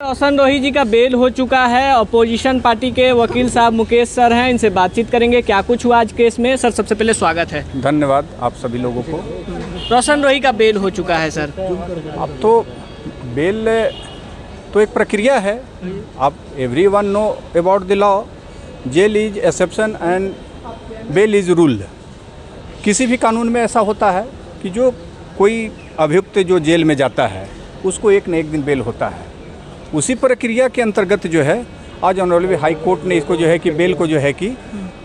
रोशन रोही जी का बेल हो चुका है। अपोजिशन पार्टी के वकील साहब मुकेश सर हैं, इनसे बातचीत करेंगे क्या कुछ हुआ आज केस में। सर सबसे पहले स्वागत है। धन्यवाद आप सभी लोगों को। रोशन रोही का बेल हो चुका है सर। अब तो बेल तो एक प्रक्रिया है। आप everyone know about the law. Jail is exception and bail is rule. किसी भी कानून में ऐसा होता है कि जो कोई अभियुक्त जो जेल में जाता है उसको एक न एक दिन बेल होता है। उसी प्रक्रिया के अंतर्गत जो है आज ऑनरेबल हाई कोर्ट ने इसको जो है कि बेल को जो है कि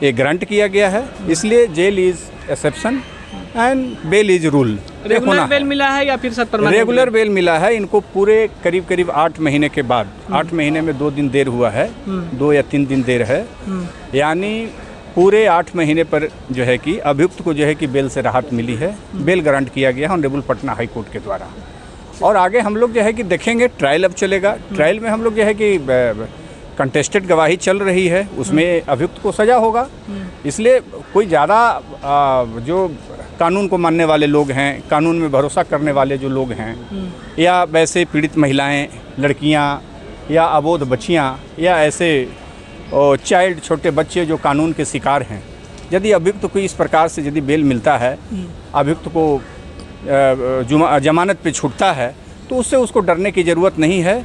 एक ग्रांट किया गया है। इसलिए jail is exception and bail is rule. Regular bail मिला है या फिर सर परमानेंट? रेगुलर बेल मिला है इनको पूरे करीब 8 महीने के बाद। 8 महीने में 2 दिन देर हुआ है, 2 या 3 दिन देर है, यानी पूरे 8 महीने पर जो है कि अभियुक्त को जो है कि बेल से राहत मिली है। बेल ग्रांट किया गया है ऑनरेबल पटना हाई कोर्ट के द्वारा। और आगे हम लोग जो है कि देखेंगे, ट्रायल अब चलेगा। ट्रायल में हम लोग जो है कि कंटेस्टेड गवाही चल रही है, उसमें अभियुक्त को सज़ा होगा। इसलिए कोई ज़्यादा जो कानून को मानने वाले लोग हैं, कानून में भरोसा करने वाले जो लोग हैं, या वैसे पीड़ित महिलाएं, लड़कियां या अबोध बच्चियां या ऐसे चाइल्ड छोटे बच्चे जो कानून के शिकार हैं, यदि अभियुक्त को इस प्रकार से यदि बेल मिलता है, अभियुक्त को जमानत पे छूटता है, तो उससे उसको डरने की ज़रूरत नहीं है।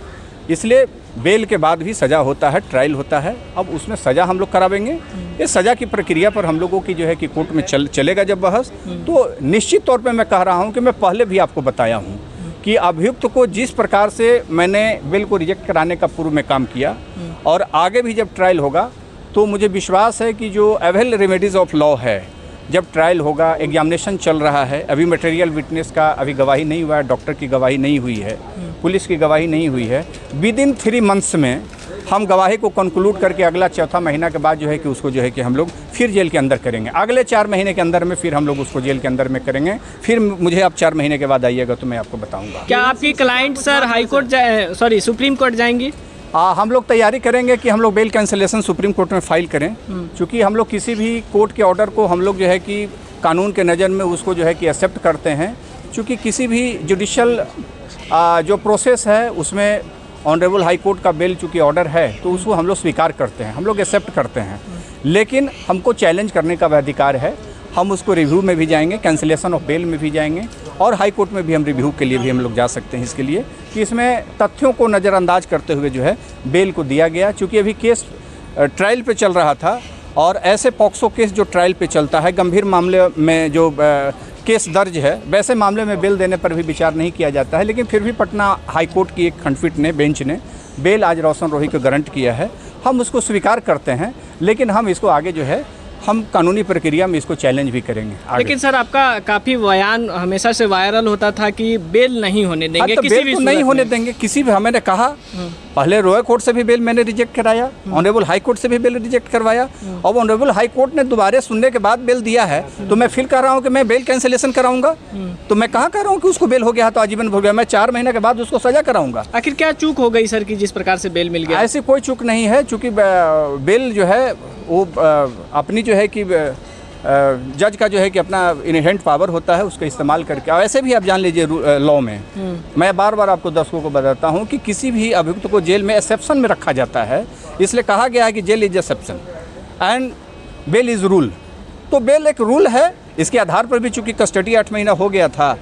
इसलिए बेल के बाद भी सज़ा होता है, ट्रायल होता है। अब उसमें सज़ा हम लोग करावेंगे। इस सज़ा की प्रक्रिया पर हम लोगों की जो है कि कोर्ट में चलेगा जब बहस, तो निश्चित तौर पे मैं कह रहा हूं कि मैं पहले भी आपको बताया हूं कि अभियुक्त को जिस प्रकार से मैंने बेल को रिजेक्ट कराने का पूर्व में काम किया, और आगे भी जब ट्रायल होगा तो मुझे विश्वास है कि जो अवेल रेमेडीज़ ऑफ लॉ है, जब ट्रायल होगा, एग्जामिनेशन चल रहा है, अभी मटेरियल विटनेस का अभी गवाही नहीं हुआ है, डॉक्टर की गवाही नहीं हुई है, पुलिस की गवाही नहीं हुई है। विदिन 3 मंथ्स में हम गवाही को कंक्लूड करके अगला चौथा महीना के बाद जो है कि उसको जो है कि हम लोग फिर जेल के अंदर करेंगे। अगले 4 महीने के अंदर में फिर हम लोग उसको जेल के अंदर में करेंगे। फिर मुझे आप 4 महीने के बाद आइएगा तो मैं आपको बताऊँगा। क्या आपकी client sir high court supreme court जाएंगी? हम लोग तैयारी करेंगे कि हम लोग बेल कैंसिलेशन सुप्रीम कोर्ट में फाइल करें, क्योंकि हम लोग किसी भी कोर्ट के ऑर्डर को हम लोग जो है कि कानून के नज़र में उसको जो है कि एक्सेप्ट करते हैं। क्योंकि किसी भी जुडिशल जो प्रोसेस है उसमें ऑनरेबल हाई कोर्ट का बेल चूँकि ऑर्डर है तो उसको हम लोग स्वीकार करते हैं, हम लोग एक्सेप्ट करते हैं। लेकिन हमको चैलेंज करने का अधिकार है। हम उसको रिव्यू में भी जाएंगे, कैंसिलेशन ऑफ बेल में भी जाएंगे, और हाई कोर्ट में भी हम रिव्यू के लिए भी हम लोग जा सकते हैं। इसके लिए कि इसमें तथ्यों को नज़रअंदाज करते हुए जो है बेल को दिया गया। चूँकि अभी केस ट्रायल पे चल रहा था, और ऐसे पॉक्सो केस जो ट्रायल पे चलता है, गंभीर मामले में जो केस दर्ज है, वैसे मामले में बेल देने पर भी विचार नहीं किया जाता है। लेकिन फिर भी पटना हाई कोर्ट की एक खंडपीठ ने, बेंच ने बेल आज रोशन रोही को गारंट किया है। हम उसको स्वीकार करते हैं, लेकिन हम इसको आगे जो है हम कानूनी प्रक्रिया में इसको चैलेंज भी करेंगे आगे। लेकिन सर आपका काफ़ी बयान हमेशा से वायरल होता था कि बेल नहीं होने देंगे, तो किसी बेल भी तो नहीं होने देंगे किसी भी। मैंने कहा पहले लोअर कोर्ट से भी बेल मैंने रिजेक्ट कराया, ऑनरेबल हाई कोर्ट से भी बेल रिजेक्ट करवाया। अब ऑनरेबल हाई कोर्ट ने दोबारा सुनने के बाद बेल दिया है, तो मैं फिर कह रहा हूँ कि मैं बेल कैंसिलेशन कराऊंगा। तो मैं कहाँ कह रहा हूँ कि उसको बेल हो गया तो आजीवन हो गया, मैं 4 महीने के बाद उसको सजा कराऊंगा। आखिर क्या चूक हो गई सर की जिस प्रकार से बेल मिल गया? ऐसी कोई चूक नहीं है, चूँकि बेल जो है वो अपनी जो है कि जज का जो है कि अपना इनहेरेंट पावर होता है, उसका इस्तेमाल करके। वैसे भी आप जान लीजिए लॉ में, मैं बार बार आपको दर्शकों को बताता हूँ कि किसी भी अभियुक्त को जेल में एक्सेप्शन में रखा जाता है। इसलिए कहा गया है कि jail is exception and bail is rule. तो बेल एक रूल है, इसके आधार पर भी चूंकि कस्टडी 8 महीना हो गया था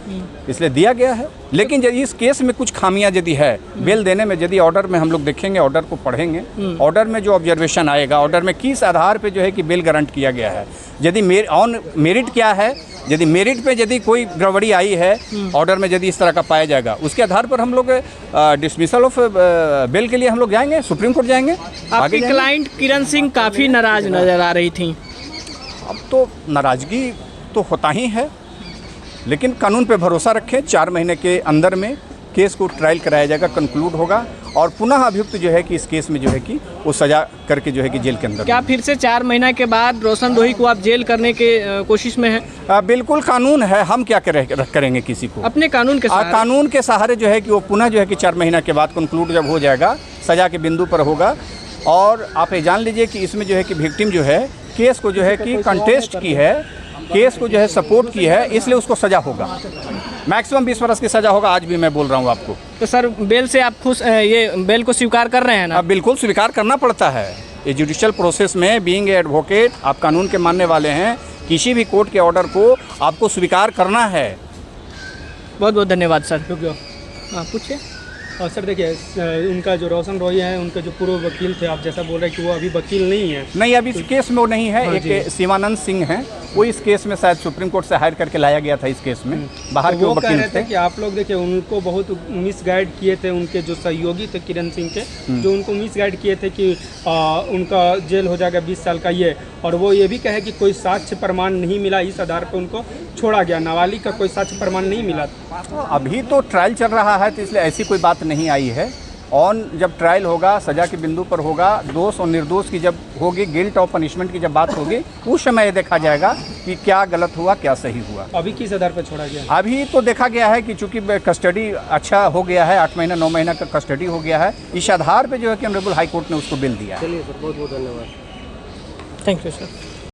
इसलिए दिया गया है। लेकिन यदि इस केस में कुछ खामियां यदि है बेल देने में, यदि ऑर्डर में हम लोग देखेंगे, ऑर्डर को पढ़ेंगे, ऑर्डर में जो ऑब्जर्वेशन आएगा, ऑर्डर में किस आधार पे जो है कि बेल गारंट किया गया है, यदि ऑन मेरिट क्या है, यदि मेरिट पे यदि कोई गड़बड़ी आई है ऑर्डर में, यदि इस तरह का पाया जाएगा, उसके आधार पर हम लोग डिसमिसल ऑफ बेल के लिए हम लोग जाएंगे, सुप्रीम कोर्ट जाएंगे। आपकी क्लाइंट किरण सिंह काफ़ी नाराज नजर आ रही थी। अब तो नाराज़गी तो होता ही है, लेकिन कानून पे भरोसा रखें। 4 महीने के अंदर में केस को ट्रायल कराया जाएगा, कंक्लूड होगा, और पुनः अभियुक्त जो है कि इस केस में जो है कि वो सजा करके जो है कि जेल के अंदर। क्या फिर से 4 महीने के बाद रोशन रोही को आप जेल करने के कोशिश में हैं? बिल्कुल, कानून है, हम क्या करेंगे किसी को अपने कानून के सहारे? कानून के सहारे जो है कि वो पुनः जो है कि 4 महीना के बाद कंक्लूड जब हो जाएगा, सजा के बिंदु पर होगा। और आप ये जान लीजिए कि इसमें जो है कि विक्टिम जो है केस को जो है कि कंटेस्ट की है, केस को जो है सपोर्ट की है, इसलिए उसको सज़ा होगा। मैक्सिमम 20 वर्ष की सज़ा होगा, आज भी मैं बोल रहा हूँ आपको। तो सर बेल से आप खुश ये बेल को स्वीकार कर रहे हैं ना? अब बिल्कुल स्वीकार करना पड़ता है। ये जुडिशियल प्रोसेस में बीइंग ए एडवोकेट, आप कानून के मानने वाले हैं, किसी भी कोर्ट के ऑर्डर को आपको स्वीकार करना है। बहुत बहुत धन्यवाद सर। हाँ पूछिए। और सर देखिए, उनका जो रोशन रॉय है, उनके जो पूर्व वकील थे, आप जैसा बोल रहे हैं कि वो अभी वकील नहीं है। नहीं, अभी इस केस में वो नहीं है। एक शिवानंद सिंह हैं, वो इस केस में शायद सुप्रीम कोर्ट से हायर करके लाया गया था इस केस में, बाहर तो के वो कह वकील रहे थे थे। कि आप लोग देखिए उनको बहुत मिसगाइड किए थे, उनके जो सहयोगी थे किरण सिंह के, जो उनको मिसगाइड किए थे कि उनका जेल हो जाएगा 20 साल का ये, और वो ये भी कहे कि कोई साक्ष्य प्रमाण नहीं मिला, इस आधार पर उनको छोड़ा गया। नाबालिग का कोई साक्ष्य प्रमाण नहीं मिला। अभी तो ट्रायल चल रहा है, तो इसलिए ऐसी कोई बात नहीं आई है। ऑन जब ट्रायल होगा, सज़ा के बिंदु पर होगा, दोष और निर्दोष की जब होगी, गिल्ट और पनिशमेंट की जब बात होगी, उस समय ये देखा जाएगा कि क्या गलत हुआ, क्या सही हुआ। अभी किस आधार पर छोड़ा गया? अभी तो देखा गया है कि चूंकि कस्टडी अच्छा हो गया है, 8 महीना 9 महीना का कस्टडी हो गया है, इस आधार पे जो है कि ऑनरेबल हाई कोर्ट ने उसको बेल दिया है। चलिए सर, बहुत बहुत धन्यवाद। Thank you sir.